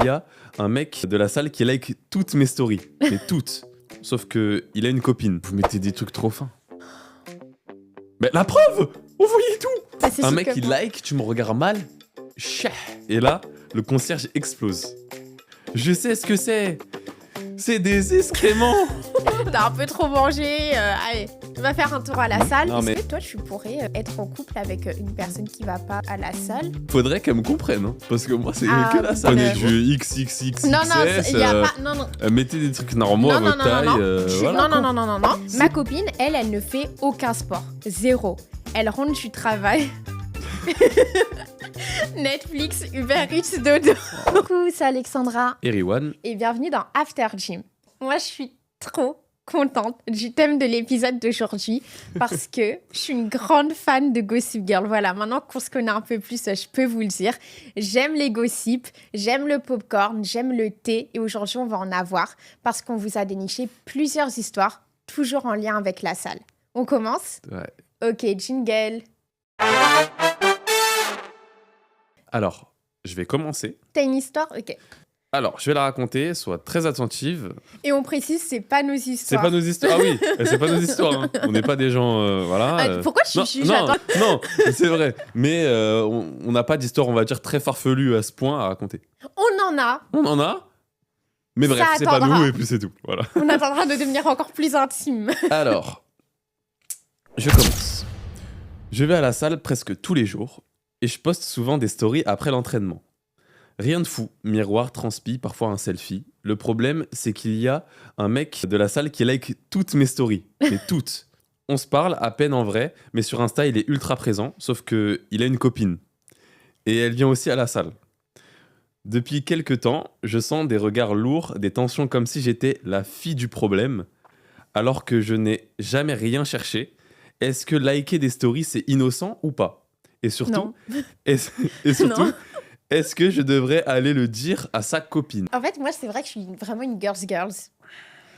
Il y a un mec de la salle qui like toutes mes stories. Mais toutes. Sauf que il a une copine. Vous mettez des trucs trop fins. Mais la preuve! On voyait tout! Ah, c'est Un sûr mec que qui non. like, tu me regardes mal. Chah. Et là, le concierge explose. Je sais ce que c'est. C'est des excréments. T'as un peu trop mangé. Allez, on va faire un tour à la salle. Non, mais- Est-ce que toi, tu pourrais être en couple avec une personne qui va pas à la salle? Faudrait qu'elle me comprenne, hein, parce que moi c'est Ah, que la salle. bon, Prenez du XXXXS. Non, non, il y a pas. Non, non. Mettez des trucs normaux à Non, votre non, non, taille. non, non. Voilà, non, non, non, non, non. Ma copine, elle ne fait aucun sport. Zéro. Elle rentre du travail. Netflix, Uber Eats, dodo. Coucou, c'est Alexandra. Eriwan, Et bienvenue dans After Gym. Moi, je suis trop contente du thème de l'épisode d'aujourd'hui parce que je suis une grande fan de Gossip Girl. Voilà, maintenant qu'on se connaît un peu plus, je peux vous le dire. J'aime les gossips, j'aime le popcorn, j'aime le thé et aujourd'hui, on va en avoir parce qu'on vous a déniché plusieurs histoires, toujours en lien avec la salle. On commence? ouais. Ok, jingle. Alors, je vais commencer. T'as une histoire? Ok. Alors, je vais la raconter, sois très attentive. Et on précise, c'est pas nos C'est histoires. pas nos histoires. Ah oui, c'est pas nos histoires. Hein. On n'est pas des gens. Voilà. Ah, pourquoi je Non, suis juge? non, Attends. non, c'est vrai. Mais on n'a pas d'histoire, on va dire, très farfelue à ce point à raconter. On en a. On en a. Mais bref, Ça c'est pas attendra. nous et puis c'est tout. Voilà. On attendra de devenir encore plus intime. Alors, je commence. Je vais à la salle presque tous les jours et je poste souvent des stories après l'entraînement. Rien de fou, miroir, transpi, parfois un selfie. Le problème, c'est qu'il y a un mec de la salle qui like toutes mes stories. Mais toutes. On se parle à peine en vrai, mais sur Insta, il est ultra présent, sauf que il a une copine. Et elle vient aussi à la salle. Depuis quelques temps, je sens des regards lourds, des tensions comme si j'étais la fille du problème, alors que je n'ai jamais rien cherché. Est-ce que liker des stories, c'est innocent ou pas? Et surtout, Non. et surtout, Non. est-ce que je devrais aller le dire à sa copine? En fait, moi, c'est vrai que je suis vraiment une girls.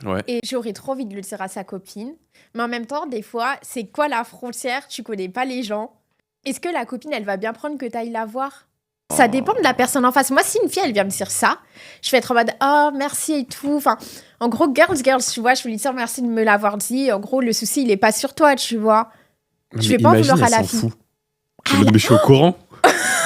Ouais. Et j'aurais trop envie de le dire à sa copine. Mais en même temps, des fois, c'est quoi la frontière? Tu connais pas les gens. Est-ce que la copine, elle va bien prendre que t'ailles la voir? Ça dépend de la personne en face. Moi, si une fille, elle vient me dire ça, je vais être en mode « Oh, merci et tout. » Enfin, en gros, girls, tu vois, je vais lui dire « Merci de me l'avoir dit. » En gros, le souci, il est pas sur toi, tu vois. Je vais pas en vouloir à la fille. Mais je suis au courant.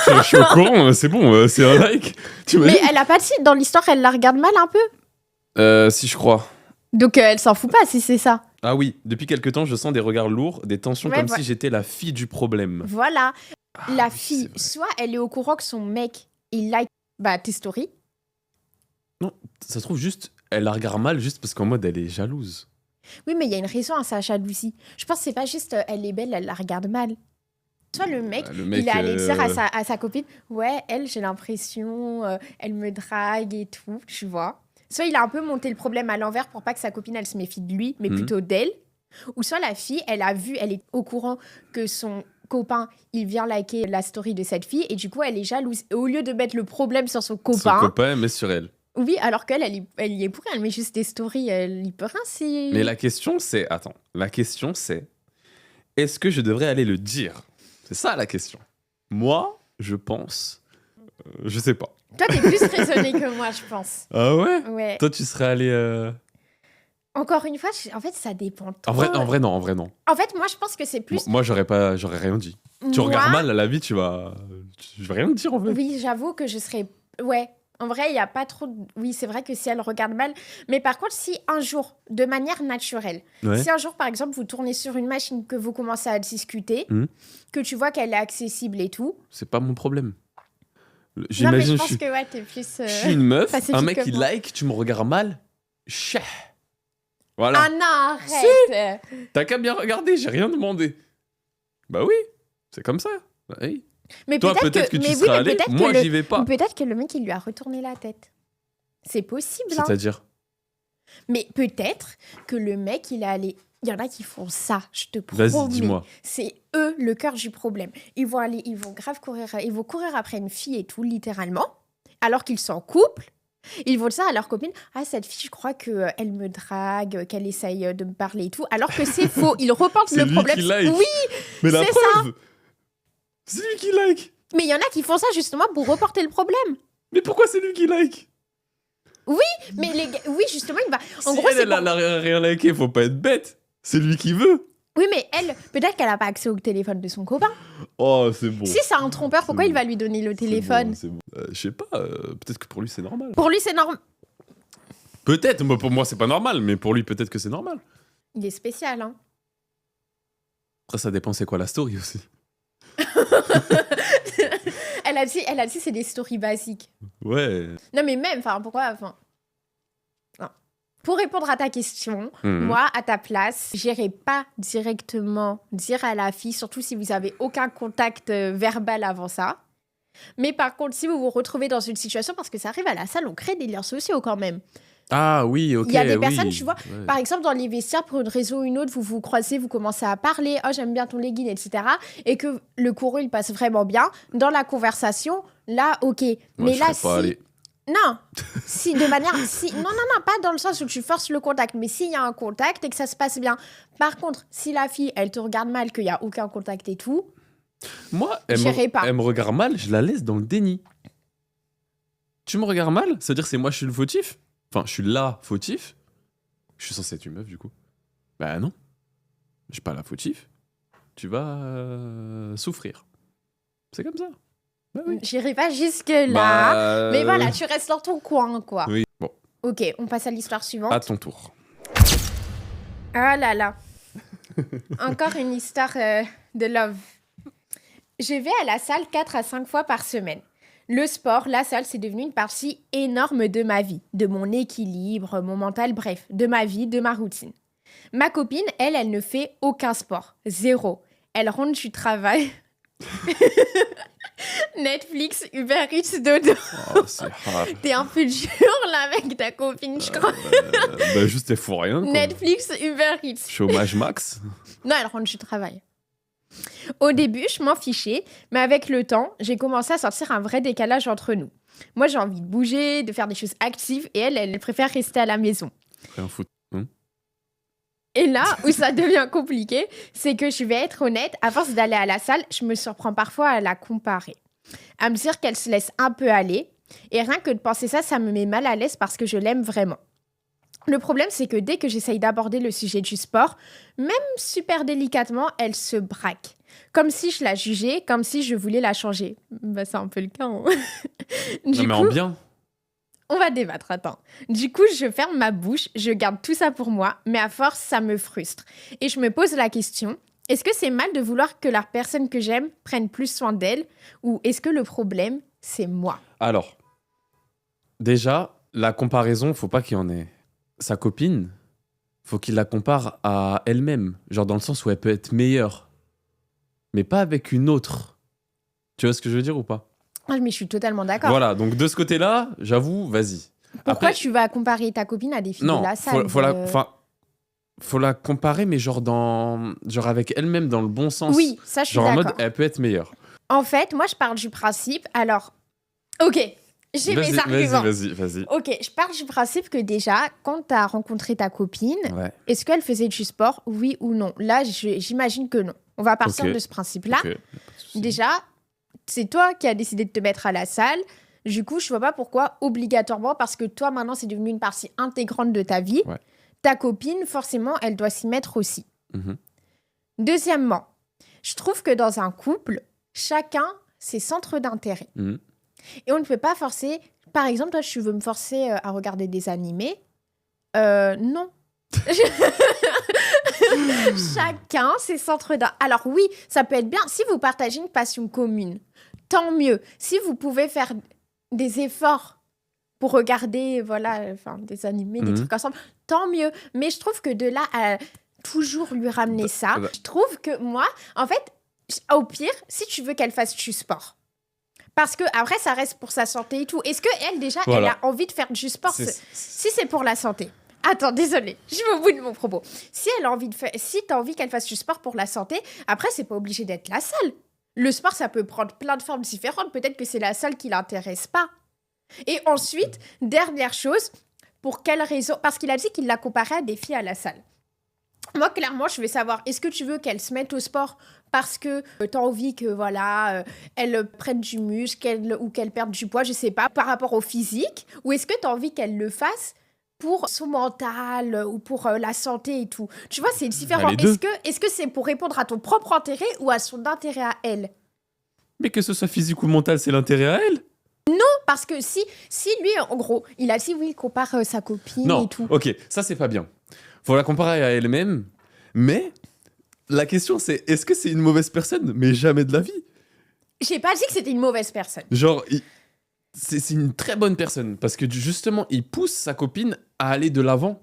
Je suis au courant, c'est bon, c'est un like. Tu Mais elle a pas dit, dans l'histoire, elle la regarde mal un peu. Si je crois. Donc, elle s'en fout pas si c'est ça. Ah oui, depuis quelque temps, je sens des regards lourds, des tensions Ouais, comme ouais. si j'étais la fille du problème. Voilà. La oui, fille, c'est vrai. soit elle est au courant que son mec, il like tes stories. Non, ça se trouve juste, elle la regarde mal juste parce qu'en mode elle est jalouse. Oui, mais il y a une raison à sa jalousie. Je pense que c'est pas juste elle est belle, elle la regarde mal. Toi, le mec, il est allé dire à sa copine, ouais, elle, j'ai l'impression, elle me drague et tout, tu vois. Soit il a un peu monté le problème à l'envers pour pas que sa copine, elle se méfie de lui, mais plutôt d'elle. Ou soit la fille, elle a vu, elle est au courant que son copain, il vient liker la story de cette fille, et du coup, elle est jalouse. Et au lieu de mettre le problème sur son copain, Son copain, mais sur elle. oui, alors qu'elle, elle y est pour elle, mais juste des stories, elle y peut rien, c'est... Mais la question c'est, attends, la question c'est, est-ce que je devrais aller le dire? C'est ça la question. Moi, je pense, je sais pas. Toi, t'es plus raisonné que moi, je pense. Ah ouais? Ouais. Toi, tu serais allé... Encore une fois, en fait, ça dépend trop. En vrai, non. En fait, moi, je pense que c'est plus... Moi, j'aurais rien dit. Tu moi, regardes mal à la vie, je vais rien te dire en fait. Oui, j'avoue que je serais... Ouais, en vrai, il n'y a pas trop... Oui, c'est vrai que si elle regarde mal... Mais par contre, si un jour, de manière naturelle, Ouais. si un jour, par exemple, vous tournez sur une machine, que vous commencez à discuter, que tu vois qu'elle est accessible et tout... C'est pas mon problème. Non, mais J'imagine, je pense que ouais, t'es plus... je suis une meuf, pacifique un mec que qui moi. like, tu me regardes mal. Chah. Voilà. Ah non, arrête. T'as qu'à bien regarder, j'ai rien demandé. Bah oui, c'est comme ça. Bah oui. Mais Toi, peut-être que tu mais oui, serais mais allé, peut-être moi, que j'y vais pas. Peut-être que le mec, il lui a retourné la tête. C'est possible, hein. C'est-à-dire Mais peut-être que le mec, il est allé... Il y en a qui font ça, je te Vas-y, promets. dis-moi. C'est eux le cœur du problème. Ils vont grave courir, ils vont courir après une fille et tout, littéralement, alors qu'ils sont en couple. Ils vont dire à leur copine, ah, cette fille, je crois qu'elle me drague, qu'elle essaye de me parler et tout, alors que c'est faux. Ils reportent C'est le lui problème. qui like. Oui, Mais la c'est preuve, c'est lui qui like. mais il y en a qui font ça justement pour reporter le problème. Mais pourquoi c'est lui qui like? Mais oui, justement, il va. En Si gros, elle a rien liké, faut pas être bête. C'est lui qui veut. Oui, mais elle, peut-être qu'elle a pas accès au téléphone de son copain. Oh, c'est bon. Si c'est un trompeur, pourquoi il va lui donner le téléphone? C'est bon. Je sais pas, peut-être que pour lui c'est normal. Pour lui, c'est normal. Peut-être, pour moi c'est pas normal, mais pour lui peut-être que c'est normal. Il est spécial, hein. Après ça dépend c'est quoi la story aussi. Elle a dit c'est des stories basiques. Ouais. Non, mais même, pourquoi, non. Pour répondre à ta question, moi, à ta place, j'irai pas directement dire à la fille, surtout si vous avez aucun contact verbal avant ça. Mais par contre, si vous vous retrouvez dans une situation, parce que ça arrive à la salle, on crée des liens sociaux quand même. Ah oui, ok. Il y a des personnes, tu vois, par exemple, dans les vestiaires, pour une raison ou une autre, vous vous croisez, vous commencez à parler, oh, j'aime bien ton legging, etc. Et que le courant, il passe vraiment bien. Dans la conversation, là, ok. Mais là, si... Non, si de manière... Non, pas dans le sens où tu forces le contact, mais s'il y a un contact et que ça se passe bien. Par contre, si la fille, elle te regarde mal, qu'il n'y a aucun contact et tout... Moi, elle me regarde mal, je la laisse dans le déni. Tu me regardes mal, ça veut dire que c'est moi je suis le fautif? Enfin, je suis là fautif. Je suis censé être une meuf, du coup. Bah non. Je suis pas la fautif. Tu vas souffrir. C'est comme ça. Bah oui. J'irai pas jusque-là. Mais voilà, tu restes dans ton coin, quoi. Oui, bon. Ok, on passe à l'histoire suivante. À ton tour. Ah là là. Encore une histoire de love. Je vais à la salle 4 à 5 fois par semaine. Le sport, la salle, c'est devenu une partie énorme de ma vie, de mon équilibre, mon mental, bref, de ma vie, de ma routine. Ma copine, elle ne fait aucun sport. Zéro. Elle rentre du travail. Netflix, Uber Eats, dodo. Oh, c'est hard. T'es un peu dur là avec ta copine, je crois. Bah juste, elle fout rien, quoi. Netflix, Uber Eats. Chômage max. Non, elle rentre du travail. Au début, je m'en fichais, mais avec le temps, j'ai commencé à sentir un vrai décalage entre nous. Moi, j'ai envie de bouger, de faire des choses actives, et elle préfère rester à la maison. Rien foutre. Et là où ça devient compliqué, c'est que je vais être honnête, à force d'aller à la salle, je me surprends parfois à la comparer. À me dire qu'elle se laisse un peu aller, et rien que de penser ça, ça me met mal à l'aise parce que je l'aime vraiment. Le problème, c'est que dès que j'essaye d'aborder le sujet du sport, même super délicatement, elle se braque. Comme si je la jugeais, comme si je voulais la changer. Bah, c'est un peu le cas. Hein. Non, mais en bien. On va débattre, attends. Du coup, je ferme ma bouche, je garde tout ça pour moi, mais à force, ça me frustre. Et je me pose la question, est-ce que c'est mal de vouloir que la personne que j'aime prenne plus soin d'elle, ou est-ce que le problème, c'est moi? Alors, déjà, la comparaison, faut pas qu'il y en ait. Sa copine, faut qu'il la compare à elle-même, genre dans le sens où elle peut être meilleure, mais pas avec une autre. Tu vois ce que je veux dire ou pas? Ah, mais je suis totalement d'accord. Voilà, donc de ce côté-là, j'avoue, vas-y. Pourquoi tu vas comparer ta copine à des filles de la salle? Faut la comparer, mais genre avec elle-même dans le bon sens. Oui, ça je suis d'accord. Genre en mode, elle peut être meilleure. En fait, moi je pars du principe, alors, ok, j'ai mes arguments. Vas-y. Ok, je pars du principe que déjà, quand tu as rencontré ta copine, est-ce qu'elle faisait du sport, oui ou non? Là, j'imagine que non. On va partir de ce principe-là. Déjà, c'est toi qui as décidé de te mettre à la salle. Du coup, je vois pas pourquoi obligatoirement, parce que toi, maintenant, c'est devenu une partie intégrante de ta vie. Ouais. Ta copine, forcément, elle doit s'y mettre aussi. Deuxièmement, je trouve que dans un couple, chacun ses centres d'intérêt. Et on ne peut pas forcer... Par exemple, toi, tu veux me forcer à regarder des animés. Non. Chacun ses centres d'intérêt. Alors oui, ça peut être bien. Si vous partagez une passion commune, tant mieux. Si vous pouvez faire des efforts pour regarder des animés, des trucs ensemble, tant mieux. Mais je trouve que de là à toujours lui ramener ça, je trouve que moi, en fait, au pire, si tu veux qu'elle fasse du sport, parce que après ça reste pour sa santé et tout. Est-ce que elle déjà elle a envie de faire du sport si c'est pour la santé? Attends, désolée, je vais au bout de mon propos. Si elle a envie si t'as envie qu'elle fasse du sport pour la santé, après c'est pas obligé d'être la salle. Le sport ça peut prendre plein de formes différentes. Peut-être que c'est la salle qui l'intéresse pas. Et ensuite, dernière chose, pour quelle raison? Parce qu'il a dit qu'il l'a comparé à des filles à la salle. Moi, clairement, je vais savoir, est-ce que tu veux qu'elle se mette au sport parce que tu as envie que, voilà, elle prenne du muscle ou qu'elle perde du poids, je sais pas, par rapport au physique, ou est-ce que tu as envie qu'elle le fasse pour son mental ou pour la santé et tout. Tu vois, c'est différent. Les deux. Est-ce que c'est pour répondre à ton propre intérêt ou à son intérêt à elle? Mais que ce soit physique ou mental, c'est l'intérêt à elle. Parce que si lui, en gros, il a dit oui, il compare sa copine Non, et tout. ok, ça c'est pas bien. Faut la comparer à elle-même, mais la question c'est, est-ce que c'est une mauvaise personne? Mais jamais de la vie. J'ai pas dit que c'était une mauvaise personne. Genre, c'est une très bonne personne, parce que justement, il pousse sa copine à aller de l'avant.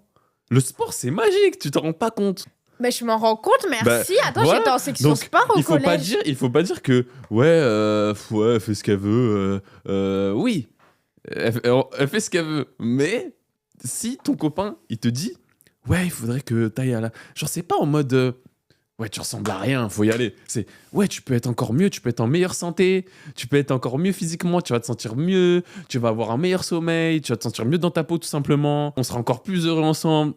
Le sport, c'est magique, tu t'en rends pas compte. Mais je m'en rends compte, merci. Attends, voilà. j'étais en section Donc, sport au collège. Il faut pas dire que, ouais, elle fait ce qu'elle veut. Oui, elle fait ce qu'elle veut. Mais si ton copain, il te dit, ouais, il faudrait que t'ailles à la... Genre, c'est pas en mode, ouais, tu ressembles à rien, faut y aller. C'est, ouais, tu peux être encore mieux, tu peux être en meilleure santé, tu peux être encore mieux physiquement, tu vas te sentir mieux, tu vas avoir un meilleur sommeil, tu vas te sentir mieux dans ta peau, tout simplement. On sera encore plus heureux ensemble.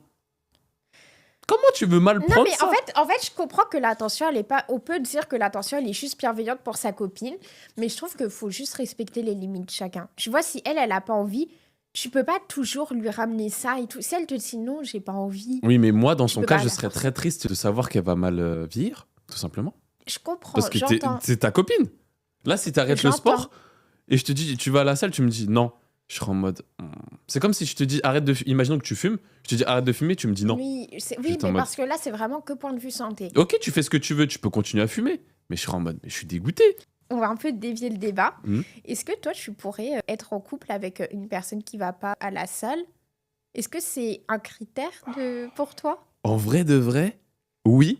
Comment tu veux mal prendre ça? Non, mais en fait, je comprends que l'attention, elle est pas... On peut dire que l'attention, elle est juste bienveillante pour sa copine, mais je trouve qu'il faut juste respecter les limites de chacun. Tu vois, si elle a pas envie, tu peux pas toujours lui ramener ça et tout. Si elle te dit non, j'ai pas envie. Oui, mais moi, dans son peux cas, pas je la serais forcer. très triste de savoir qu'elle va mal vieillir, tout simplement. Je comprends, Parce que j'entends. c'est ta copine. Là, si t'arrêtes le J'entends. sport et je te dis, tu vas à la salle, tu me dis non. Je serai en mode. C'est comme si je te dis, arrête de. Imaginons que tu fumes, je te dis, arrête de fumer, tu me dis non. Oui, J'étais en mais mode- parce que là, c'est vraiment que point de vue santé. Ok, tu fais ce que tu veux, tu peux continuer à fumer. Mais je serai en mode, mais je suis dégoûté. On va un peu dévier le débat. Mhm. Est-ce que toi, tu pourrais être en couple avec une personne qui va pas à la salle? Est-ce que c'est un critère pour toi? En vrai de vrai, oui.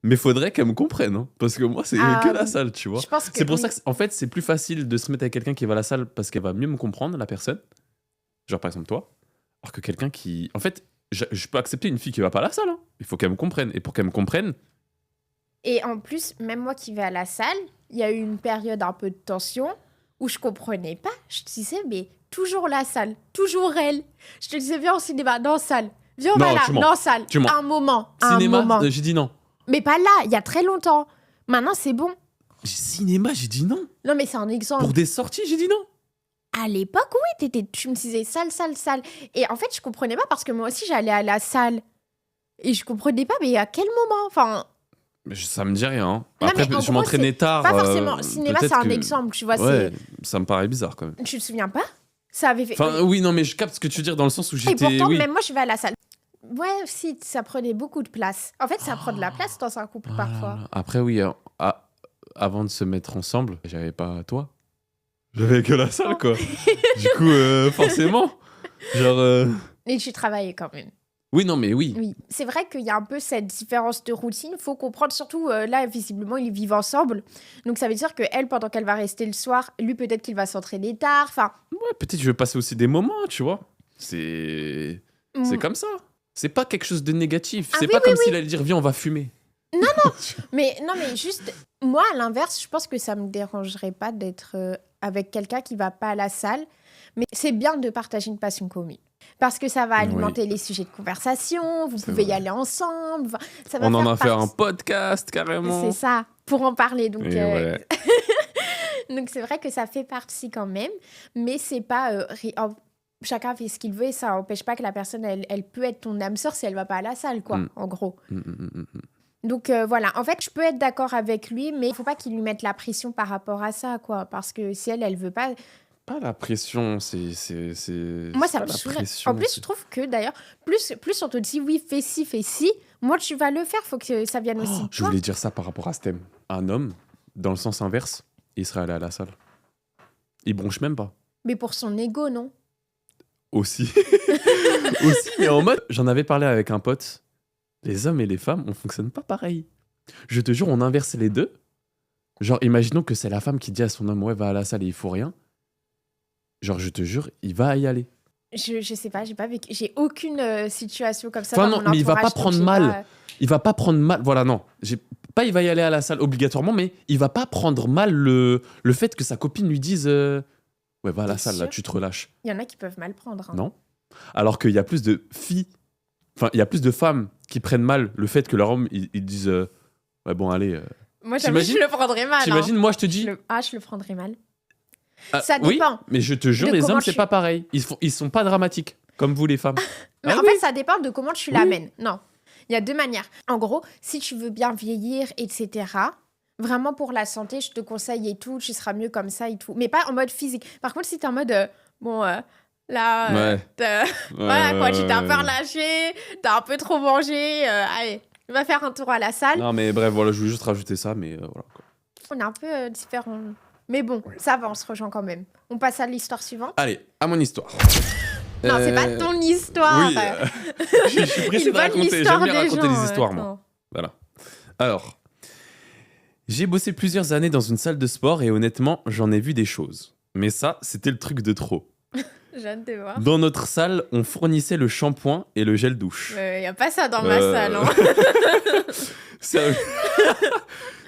Mais faudrait qu'elle me comprenne. Hein, parce que moi, c'est que la salle, tu vois. Je pense que C'est pour oui. ça que, en fait, c'est plus facile de se mettre avec quelqu'un qui va à la salle parce qu'elle va mieux me comprendre, la personne. Genre, par exemple, toi. Alors que quelqu'un qui. En fait, je peux accepter une fille qui va pas à la salle. Hein. Il faut qu'elle me comprenne. Et pour qu'elle me comprenne. Et en plus, même moi qui vais à la salle, il y a eu une période un peu de tension où je comprenais pas. Je disais, mais toujours la salle, toujours elle. Je te disais, viens au cinéma, non, salle. Viens, Non, voilà, tu mens. non, salle. Tu mens. Un moment. Cinéma, j'ai dit non. Mais pas là, il y a très longtemps. Maintenant, c'est bon. Cinéma, j'ai dit non. Non, mais c'est un exemple. Pour des sorties, j'ai dit non. À l'époque, oui, tu me disais salle, salle, salle. Et en fait, je comprenais pas parce que moi aussi, j'allais à la salle. Et je comprenais pas, mais à quel moment? Enfin, Mais ça me dit rien. Hein. Non, Après, mais en je gros, m'entraînais tard. pas forcément. Cinéma, c'est peut-être un que- exemple, tu vois. Ouais, ça me paraît bizarre quand même. Tu te souviens pas? Ça avait fait. Enfin, oui, non, mais je capte ce que tu veux dire dans le sens où Et j'étais. pourtant, Oui. même moi, je vais à la salle. Ouais, si, ça prenait beaucoup de place. En fait, ça prend de la place dans un couple parfois. Après, oui, avant de se mettre ensemble, j'avais pas toi. J'avais que la salle, quoi. Du coup, forcément. Genre. Et tu travaillais quand même. Oui, non, mais oui. Oui, c'est vrai qu'il y a un peu cette différence de routine. Faut comprendre, surtout là, visiblement, ils vivent ensemble. Donc ça veut dire que elle, pendant qu'elle va rester le soir, lui, peut-être qu'il va s'entraîner tard. Enfin, Ouais, peut-être je vais passer aussi des moments, tu vois. C'est comme ça. C'est pas quelque chose de négatif. Ah C'est oui, pas oui, comme oui. s'il allait dire, viens, on va fumer. mais non, mais juste, moi, à l'inverse, je pense que ça me dérangerait pas d'être avec quelqu'un qui va pas à la salle. Mais c'est bien de partager une passion commune. Parce que ça va alimenter les sujets de conversation, vous pouvez y aller ensemble. Enfin, ça va On en a fait partie- un podcast, carrément. C'est ça, pour en parler. Donc, Et ouais. donc c'est vrai que ça fait partie quand même, mais c'est pas... chacun fait ce qu'il veut et ça n'empêche pas que la personne, elle peut être ton âme sœur si elle va pas à la salle, quoi, en gros. Donc voilà, en fait, je peux être d'accord avec lui, mais il faut pas qu'il lui mette la pression par rapport à ça, quoi. Parce que si elle veut pas... Pas la pression, c'est Moi, c'est ça pas me la saoule. pression, En plus, c'est- je trouve que d'ailleurs, plus on te dit oui, fais ci, moi, tu vas le faire, faut que ça vienne aussi de Je toi. voulais dire ça par rapport à ce thème. Un homme, dans le sens inverse, il serait allé à la salle. Il bronche même pas. Mais pour son ego, non? Aussi. Aussi, mais en mode, j'en avais parlé avec un pote. Les hommes et les femmes, on fonctionne pas pareil. Je te jure, on inverse les deux. Genre, imaginons que c'est la femme qui dit à son homme, ouais, va à la salle et il faut rien. Genre, je te jure, il va y aller. Je sais pas, j'ai pas vécu, j'ai aucune situation comme ça. Enfin, dans non, mon mais il va entourage, pas donc prendre j'ai mal. pas- Il va pas prendre mal. Voilà, non. Pas il va y aller à la salle obligatoirement, mais il va pas prendre mal le fait que sa copine lui dise ouais, va à la T'es salle, là, sûr tu te relâches. Il y en a qui peuvent mal prendre. Hein. Non. Alors qu'il y a plus de filles Enfin, il y a plus de femmes qui prennent mal le fait que leur homme, ils disent ouais, bon, allez. Moi, j'avoue, je le prendrais mal. T'imagines, moi, je te dis. Je le prendrais mal. Ça dépend. Oui, mais je te jure, les hommes, c'est pas pareil. Ils sont pas dramatiques, comme vous, les femmes. Mais en fait, ça dépend de comment tu l'amènes. Non. Il y a deux manières. En gros, si tu veux bien vieillir, etc., vraiment pour la santé, je te conseille et tout, tu seras mieux comme ça et tout. Mais pas en mode physique. Par contre, si t'es en mode, voilà, quoi, tu t'es un peu relâché, t'as un peu trop mangé, allez, va faire un tour à la salle. Non, mais bref, voilà, je voulais juste rajouter ça, mais voilà. Quoi. On est un peu différents. Mais bon, ça va, on se rejoint quand même. On passe à l'histoire suivante. Allez, à mon histoire. Non, c'est pas ton histoire. Oui, je suis pressé de raconter. J'aime bien raconter des histoires, moi. Voilà. Alors, j'ai bossé plusieurs années dans une salle de sport et honnêtement, j'en ai vu des choses. Mais ça, c'était le truc de trop. J'ai hâte de voir. Dans notre salle, on fournissait le shampoing et le gel douche. Y a pas ça dans ma salle. Hein.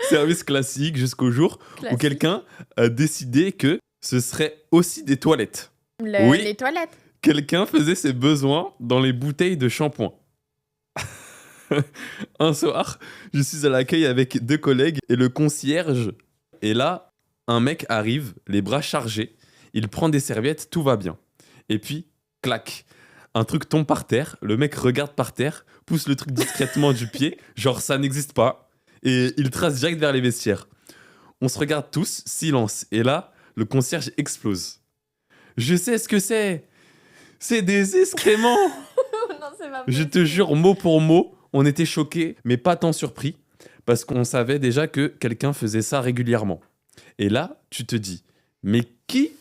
Service classique jusqu'au jour où quelqu'un a décidé que ce serait aussi des toilettes. Les toilettes. Quelqu'un faisait ses besoins dans les bouteilles de shampoing. Un soir, je suis à l'accueil avec 2 collègues et le concierge. Et là, un mec arrive, les bras chargés. Il prend des serviettes, tout va bien. Et puis, clac, un truc tombe par terre. Le mec regarde par terre, pousse le truc discrètement du pied, genre ça n'existe pas. Et il trace direct vers les vestiaires. On se regarde tous, silence. Et là, le concierge explose. Je sais ce que c'est. C'est des excréments. Non, c'est pas Je te jure, mot pour mot, on était choqués, mais pas tant surpris, parce qu'on savait déjà que quelqu'un faisait ça régulièrement. Et là, tu te dis, mais qui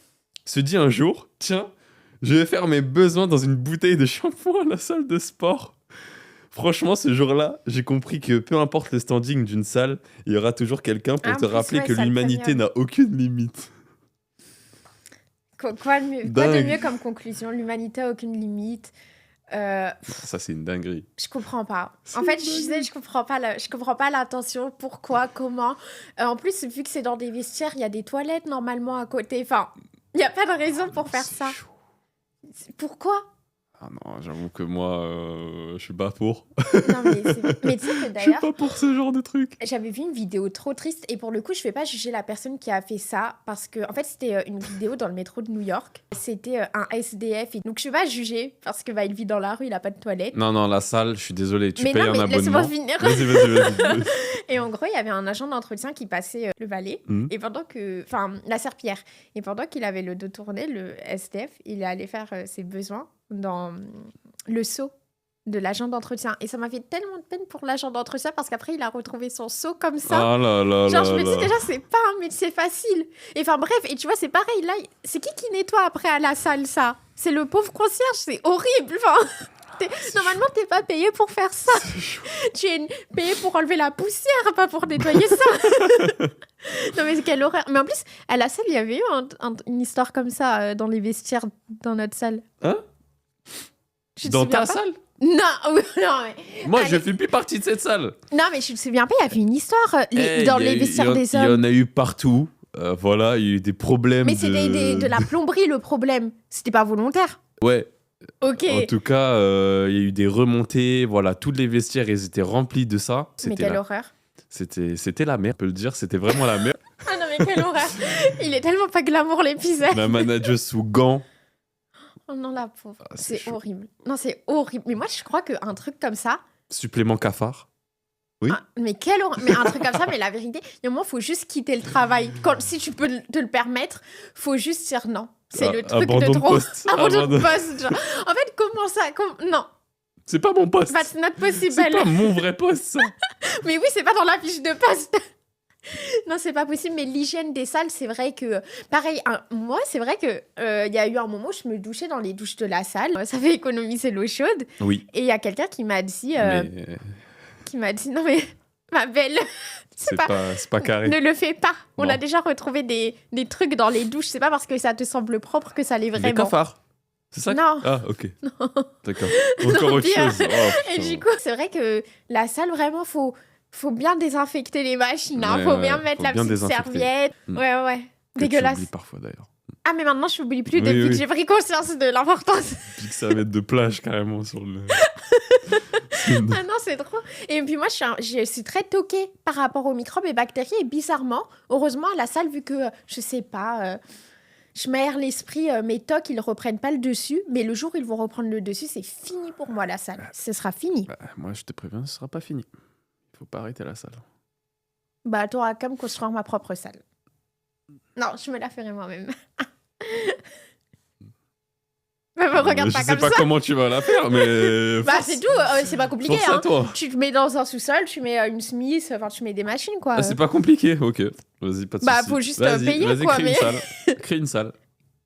se dit un jour, tiens, je vais faire mes besoins dans une bouteille de shampoing à la salle de sport? Franchement, ce jour-là, j'ai compris que peu importe le standing d'une salle, il y aura toujours quelqu'un pour te rappeler que l'humanité n'a aucune limite. Quoi de mieux comme conclusion? L'humanité a aucune limite. Ça, c'est une dinguerie. Je comprends pas. En fait, je comprends pas l'intention. Pourquoi? Comment? En plus, vu que c'est dans des vestiaires, il y a des toilettes normalement à côté. Enfin, il n'y a pas de raison pour faire ça. Chaud. Pourquoi? Ah non, j'avoue que moi, je suis pas pour. Non, mais tu sais que d'ailleurs... Je suis pas pour ce genre de truc. J'avais vu une vidéo trop triste et pour le coup, je vais pas juger la personne qui a fait ça parce que, en fait, c'était une vidéo dans le métro de New York. C'était un SDF. Donc, je vais pas juger parce que il vit dans la rue, il a pas de toilette. Non, la salle, je suis désolé, tu payes un abonnement. Laisse-moi finir. Vas-y. Et en gros, il y avait un agent d'entretien qui passait le balai, et pendant que... Enfin, la serpillière. Et pendant qu'il avait le dos tourné, le SDF, il est allé faire ses besoins dans le seau de l'agent d'entretien. Et ça m'a fait tellement de peine pour l'agent d'entretien parce qu'après, il a retrouvé son seau comme ça. Ah là là genre, là je me dis là. déjà, c'est pas un métier facile. Et enfin, bref, et tu vois, c'est pareil. Là, c'est qui nettoie après à la salle, ça? C'est le pauvre concierge, c'est horrible. Enfin... Normalement, t'es pas payé pour faire ça. Tu es payé pour enlever la poussière, pas pour nettoyer ça. Non, mais quelle horreur. Mais en plus, à la salle, il y avait eu une histoire comme ça dans les vestiaires dans notre salle. Hein? Dans ta salle? Non, mais... Moi, je fais plus partie de cette salle. Non, mais je me souviens pas, il y avait une histoire dans les vestiaires des hommes. Il y en a eu partout. Voilà, il y a eu des problèmes. Mais c'était de la plomberie, le problème. C'était pas volontaire. Ouais. Ok. En tout cas, il y a eu des remontées. Voilà, tous les vestiaires, ils étaient remplis de ça. Mais quelle horreur. C'était la merde, on peut le dire. C'était vraiment la merde. Ah non, mais quelle horreur. Il est tellement pas glamour, l'épisode. La manager sous gants. Oh non, la pauvre. C'est horrible. Non, c'est horrible. Mais moi, je crois qu'un truc comme ça... Supplément cafard. Oui. Ah, mais quelle horreur. Mais un truc comme ça, mais la vérité, il y a un moment, il faut juste quitter le travail. Si tu peux te le permettre, faut juste dire non. C'est le truc de trop. Abandon de poste. Genre. En fait, comment ça non. C'est pas mon poste. That's not possible. C'est pas mon vrai poste, ça. Mais oui, c'est pas dans la fiche de poste. Non, c'est pas possible. Mais l'hygiène des salles, c'est vrai que... Pareil, moi, c'est vrai que y a eu un moment où je me douchais dans les douches de la salle. Ça fait économiser l'eau chaude. Oui. Et il y a quelqu'un qui m'a dit... Qui m'a dit, non mais, ma belle... C'est pas carré. Ne le fais pas. Non. On a déjà retrouvé des trucs dans les douches. C'est pas parce que ça te semble propre que ça l'est vraiment. Des cafards. C'est ça? Non. Ah, ok. Non. D'accord. Encore autre chose. Oh, et du coup, c'est vrai que la salle, vraiment, faut bien désinfecter les machines. Hein. Ouais, faut bien mettre la petite serviette. Ouais. Dégueulasse. J'oublie parfois, d'ailleurs. Ah, mais maintenant, je n'oublie plus depuis que j'ai pris conscience de l'importance. Puis que ça va mettre de plage, carrément, sur le... Ah non, c'est trop. Et puis moi, je suis très toquée par rapport aux microbes et bactéries. Et bizarrement, heureusement, à la salle, vu que, je sais pas, je m'aère l'esprit, mes tocs, ils reprennent pas le dessus. Mais le jour où ils vont reprendre le dessus, c'est fini pour moi, la salle. Ce sera fini. Moi, je te préviens, ce sera pas fini. Il faut pas arrêter la salle. Bah, t'auras qu'à me construire ma propre salle. Non, je me la ferai moi-même. Me regarde pas comme ça. Je sais pas comment tu vas la faire, mais... Bah, c'est tout, c'est pas compliqué. Force à toi. Tu te mets dans un sous-sol, tu mets une Smith, enfin, tu mets des machines, quoi. Ah, c'est pas compliqué, ok. Vas-y, pas de Bah, soucis. faut juste Vas-y, payer, quoi. Crée une salle. Crée une salle.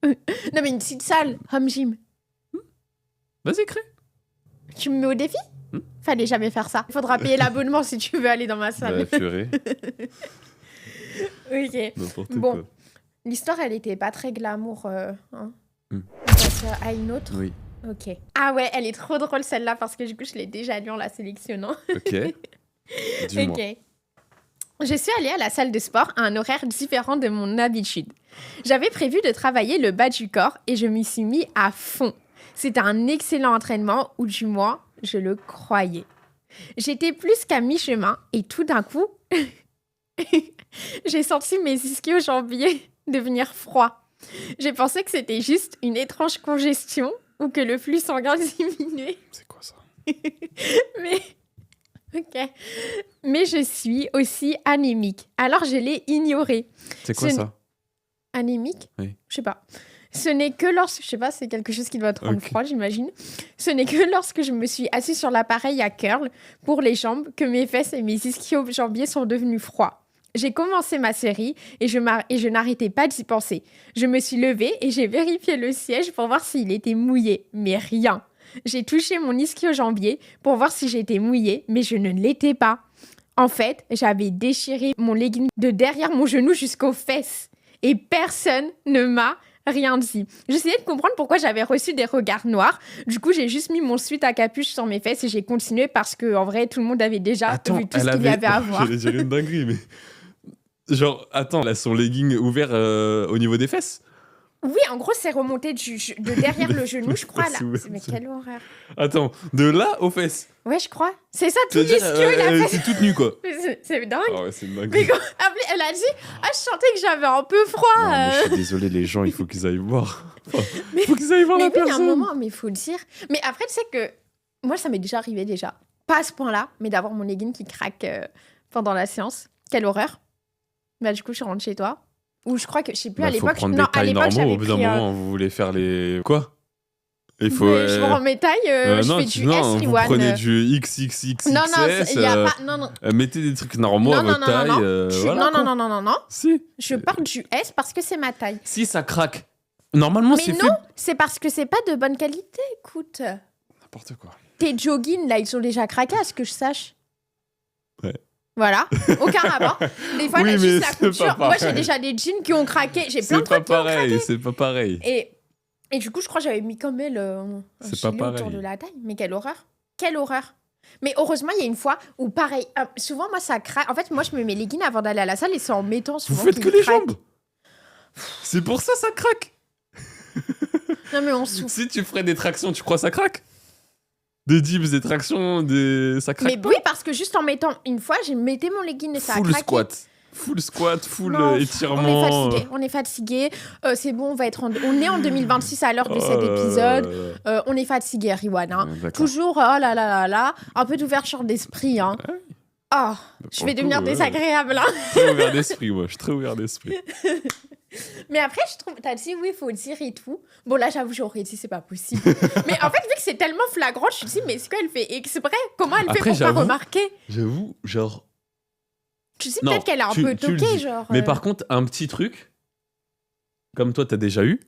Non, mais une petite salle, home gym. Vas-y, crée. Tu me mets au défi Fallait jamais faire ça. Il faudra payer l'abonnement si tu veux aller dans ma salle. Bah, purée. Ok. N'importe Bon, quoi. l'histoire, elle était pas très glamour. Hein. On passe à une autre. Oui. Ok. Ah ouais, elle est trop drôle celle-là parce que du coup, je l'ai déjà lue en la sélectionnant. Ok. Dis-moi. Ok. Je suis allée à la salle de sport à un horaire différent de mon habitude. J'avais prévu de travailler le bas du corps et je m'y suis mis à fond. C'était un excellent entraînement, ou du moins, je le croyais. J'étais plus qu'à mi-chemin et tout d'un coup, j'ai senti mes ischio-jambiers devenir froids. J'ai pensé que c'était juste une étrange congestion ou que le flux sanguin diminuait. C'est quoi ça? Mais... Ok. Mais je suis aussi anémique. Alors je l'ai ignoré. C'est quoi ça? Anémique? Oui. Je sais pas. Ce n'est que lorsque... Je sais pas, c'est quelque chose qui doit te rendre froid, j'imagine. Ce n'est que lorsque je me suis assise sur l'appareil à curl pour les jambes que mes fesses et mes ischio-jambiers sont devenus froids. J'ai commencé ma série et je n'arrêtais pas d'y penser. Je me suis levée et j'ai vérifié le siège pour voir s'il était mouillé. Mais rien. J'ai touché mon ischio-jambier pour voir si j'étais mouillée, mais je ne l'étais pas. En fait, j'avais déchiré mon legging de derrière mon genou jusqu'aux fesses. Et personne ne m'a rien dit. J'essayais de comprendre pourquoi j'avais reçu des regards noirs. Du coup, j'ai juste mis mon sweat à capuche sur mes fesses et j'ai continué parce que, en vrai, tout le monde avait déjà vu tout ce qu'il y avait à voir. J'allais dire une dinguerie, mais... Genre, attends, elle a son legging ouvert au niveau des fesses? Oui, en gros, c'est remonté de derrière le genou, je crois, là. Mais quelle horreur. Attends, de là aux fesses? Ouais, je crois. C'est ça, tout l'ischio, il a fait... C'est toute nue, quoi. C'est dingue. Ah ouais, c'est dingue. Mais quand elle a dit, je sentais que j'avais un peu froid. Non, mais je suis désolé, les gens, il faut qu'ils aillent voir. Il faut qu'ils aillent voir la personne. Mais il y a un moment, mais il faut le dire. Mais après, tu sais que moi, ça m'est déjà arrivé déjà. Pas à ce point-là, mais d'avoir mon legging qui craque pendant la séance. Quelle horreur. Bah, du coup, je rentre chez toi. Ou je crois que, je sais plus, à l'époque... Faut prendre des tailles normaux, au bout d'un moment, vous voulez faire les... Quoi? Il faut... Je prends mes tailles, je fais du S, vous prenez du XXXXS. Non, il y a pas... Non. Mettez des trucs normaux à votre taille. Non. Si. Je porte du S parce que c'est ma taille. Si, ça craque. Normalement, c'est fait... Mais non, c'est parce que c'est pas de bonne qualité, écoute. N'importe quoi. Tes joggings, là, ils sont déjà craqués, à ce que je sache. Ouais. Voilà, aucun rapport. Des fois, oui, juste la couture. Moi, j'ai déjà des jeans qui ont craqué. J'ai plein de trucs qui ont craqué. C'est pas pareil. Et du coup, je crois que j'avais mis comme elle un gilet autour de la taille. Mais quelle horreur. Quelle horreur. Mais heureusement, il y a une fois où, pareil, souvent, moi, ça craque. En fait, moi, je me mets les leggings avant d'aller à la salle et c'est en mettant souvent. Vous faites que les jambes. C'est pour ça craque. Non, mais on souffre. Si tu ferais des tractions, tu crois ça craque? Des dips, des tractions, ça craque. Mais oui, parce que juste en mettant une fois, j'ai mettais mon legging et ça a craqué. Full squat, full étirement. On est fatigué. C'est bon, on est en 2026 à l'heure de cet épisode. On est fatigué, Riwan. Hein. Toujours, oh là là là là, un peu d'ouverture d'esprit. Hein. Oh, je vais devenir désagréable. Hein. Très ouvert d'esprit, moi. Je suis très ouvert d'esprit. Mais après, je trouve, t'as dit oui, il faut dire et tout. Bon, là, j'avoue, j'aurais dit, c'est pas possible. Mais en fait, vu que c'est tellement flagrant, je me suis dit, mais est-ce qu'elle fait exprès? Comment elle fait pour pas remarquer? J'avoue, genre... Tu sais, peut-être qu'elle est un peu toquée, genre... Mais par contre, un petit truc, comme toi, t'as déjà eu,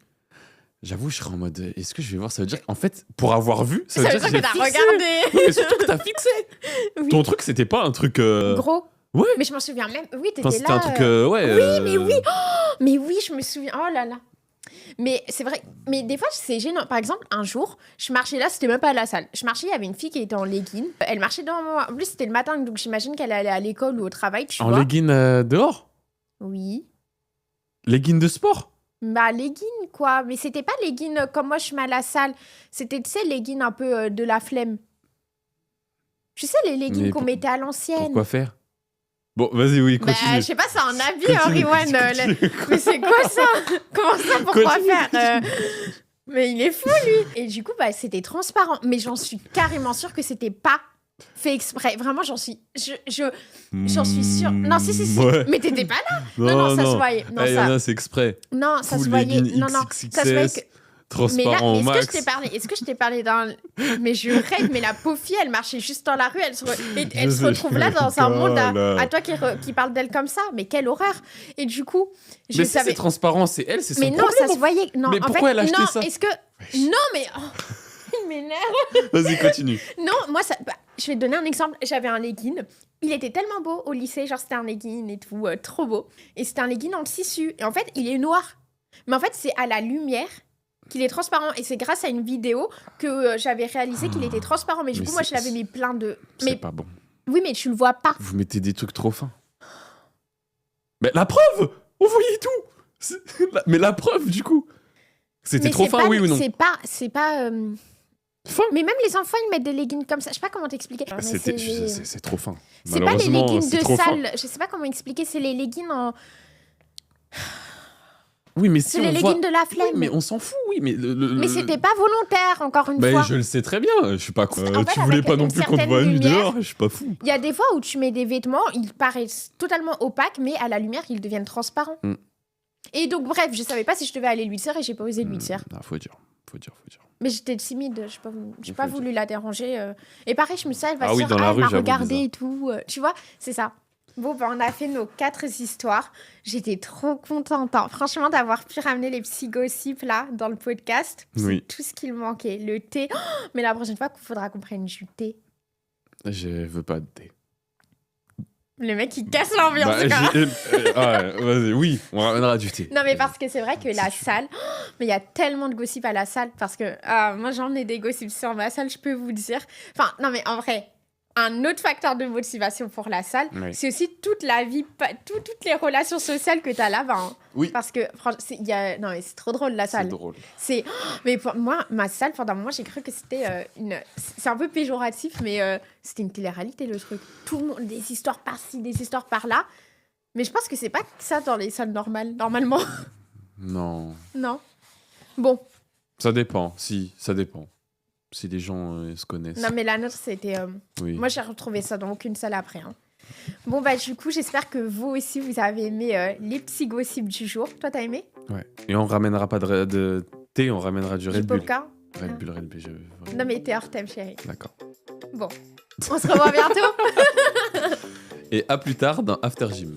j'avoue, je serais en mode, est-ce que je vais voir? Ça veut dire, en fait, pour avoir vu, ça veut dire que t'as regardé. Et surtout que t'as fixé. Oui. Ton truc, c'était pas un truc... Gros. Ouais. Mais je m'en souviens même. Oui, t'étais là. C'était un truc, ouais. Oui, mais oui. Oh, mais oui, je me souviens. Oh là là. Mais c'est vrai. Mais des fois, c'est gênant. Par exemple, un jour, je marchais là, c'était même pas à la salle. Je marchais, il y avait une fille qui était en legging. Elle marchait devant moi. En plus, c'était le matin, donc j'imagine qu'elle allait à l'école ou au travail, tu vois. En legging dehors? Oui. Legging de sport? Bah, legging, quoi. Mais c'était pas legging comme moi, je mets à la salle. C'était, tu sais, legging un peu de la flemme. Tu sais, les leggings qu'on mettait à l'ancienne. Pourquoi faire? Bon, vas-y, oui, continue. Je sais pas, c'est un habit, Riwan. Mais c'est quoi ça? Comment ça, pourquoi faire Mais il est fou, lui. Et du coup, c'était transparent. Mais j'en suis carrément sûre que c'était pas fait exprès. Vraiment, j'en suis sûre. Non, si. Ouais. Mais t'étais pas là. Non, ça se voyait. Non, ça... c'est exprès. Non, ça se voyait. Non, ça se voyait que... Transparent au max. Est-ce que je t'ai parlé d'un... Mais je rêve, mais la pauvre fille, elle marchait juste dans la rue, elle se retrouve là dans un monde à toi qui parle d'elle comme ça. Mais quelle horreur. Et du coup, je savais... c'est transparent, c'est elle, c'est son problème. Mais non, ça se voyait... Non, mais pourquoi elle a acheté ça? Est-ce que... Non, mais... il m'énerve. Vas-y, continue. Non, moi, je vais te donner un exemple. J'avais un legging. Il était tellement beau au lycée, genre c'était un legging et tout, trop beau. Et c'était un legging en tissu. Et en fait, il est noir. Mais en fait, c'est à la lumière qu'il est transparent. Et c'est grâce à une vidéo que j'avais réalisé qu'il était transparent. Mais du coup, moi, je l'avais mis plein de... C'est pas bon. Oui, mais tu le vois pas. Vous mettez des trucs trop fins. Mais la preuve! On voyait tout! Mais la preuve, du coup! C'était trop fin, oui ou non? C'est pas... Fin. Mais même les enfants, ils mettent des leggings comme ça. Je sais pas comment t'expliquer. C'est trop fin. C'est pas les leggings de salle. Je sais pas comment expliquer. C'est les leggings en... Oui, mais si c'est les leggings de la flemme. Oui, mais on s'en fout, oui. Mais c'était pas volontaire, encore une fois. Je le sais très bien. Je suis pas... tu voulais pas non plus qu'on te voie nu dehors. Je suis pas fou. Il y a des fois où tu mets des vêtements, ils paraissent totalement opaques, mais à la lumière, ils deviennent transparents. Et donc, bref, je savais pas si je devais aller lui dire et j'ai pas osé lui dire. Faut dire. Mais j'étais timide, j'ai pas voulu la déranger. Et pareil, je me disais, elle va dans la rue, m'a regardé et tout. Tu vois, c'est ça. Bon, on a fait nos 4 histoires. J'étais trop contente, franchement, d'avoir pu ramener les petits gossips là dans le podcast. C'est tout ce qu'il manquait. Le thé. Oh, mais la prochaine fois, il faudra qu'on prenne du thé. Je veux pas de thé. Le mec, il casse l'ambiance. Vas-y, oui, on ramènera du thé. Non, mais parce que c'est vrai que la salle... mais il y a tellement de gossip à la salle parce que moi, j'en ai des gossips sur ma salle, je peux vous dire. Enfin, non, mais en vrai, un autre facteur de motivation pour la salle, c'est aussi toute la vie, toutes les relations sociales que tu as là-bas. Oui. Parce que, franchement, non, mais c'est trop drôle, la salle. C'est drôle. Mais pour moi, ma salle, pendant un moment, j'ai cru que c'était c'est un peu péjoratif, mais c'était une télé-réalité, le truc. Tout le monde, des histoires par-ci, des histoires par-là. Mais je pense que c'est pas ça dans les salles normales, normalement. Non. Non. Bon. Ça dépend, ça dépend. Si les gens se connaissent. Non, mais la nôtre, c'était... Moi, j'ai retrouvé ça dans aucune salle après. Bon, du coup, j'espère que vous aussi, vous avez aimé les petits gossips du jour. Toi, t'as aimé? Ouais. Et on ramènera pas de thé, on ramènera du Red Bull. Red Bull. Non, mais t'es hors thème, chérie. D'accord. Bon. On se revoit bientôt. Et à plus tard dans After Gym.